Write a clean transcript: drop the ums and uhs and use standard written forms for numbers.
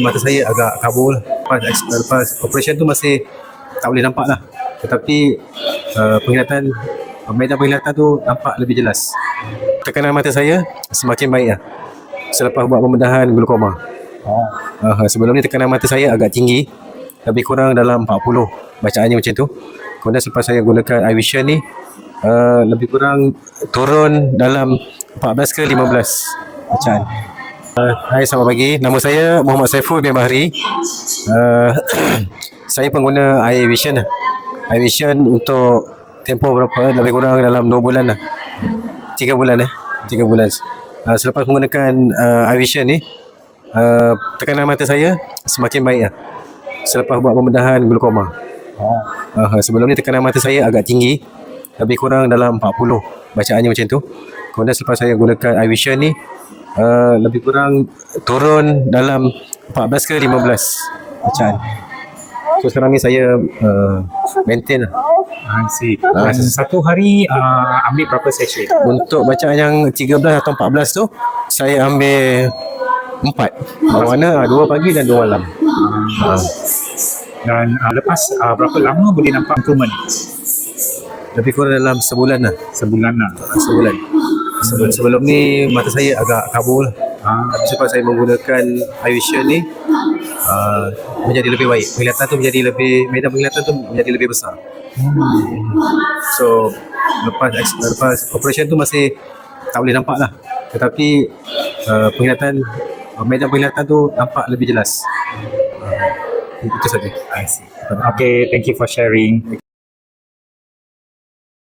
Mata saya agak kabur lah. Lepas operation tu masih tak boleh nampak lah. Tetapi penglihatan, medan penglihatan tu nampak lebih jelas. Tekanan mata saya semakin baik lah selepas buat pembedahan glaukoma. Sebelum ni tekanan mata saya agak tinggi, lebih kurang dalam 40 bacaannya macam tu. Kemudian selepas saya gunakan eye vision ni, lebih kurang turun dalam 14 ke 15 bacaan. Hai, selamat pagi. Nama saya Muhammad Saiful bin Bahri. Saya pengguna eye vision lah. Eye vision untuk tempoh berapa? Lebih kurang dalam 2 bulan lah. 3 bulan 3 bulan. Selepas menggunakan eye vision ni, tekanan mata saya semakin baik lah selepas buat pembedahan glaukoma. Sebelum ni tekanan mata saya agak tinggi, lebih kurang dalam 40 bacaannya macam tu. Kemudian selepas saya gunakan eye vision ni, lebih kurang turun dalam 14 ke 15 bacaan. So sekarang ni saya maintain lah. Satu hari ambil berapa session? Untuk bacaan yang 13 atau 14 tu, saya ambil 4. Mana 2 pagi dan 2 malam. Dan lepas berapa lama boleh nampak improvement? Lebih kurang dalam sebulan lah. Sebulan lah. Sebulan. Sebelum ni mata saya agak kabur lah. Tapi selepas saya menggunakan eye vision ni, menjadi lebih baik. Penglihatan tu menjadi lebih, medan penglihatan tu menjadi lebih besar. So lepas operation tu masih tak boleh nampak lah. Tetapi penglihatan, medan penglihatan tu nampak lebih jelas. Itu saja. I see. Okay, thank you for sharing.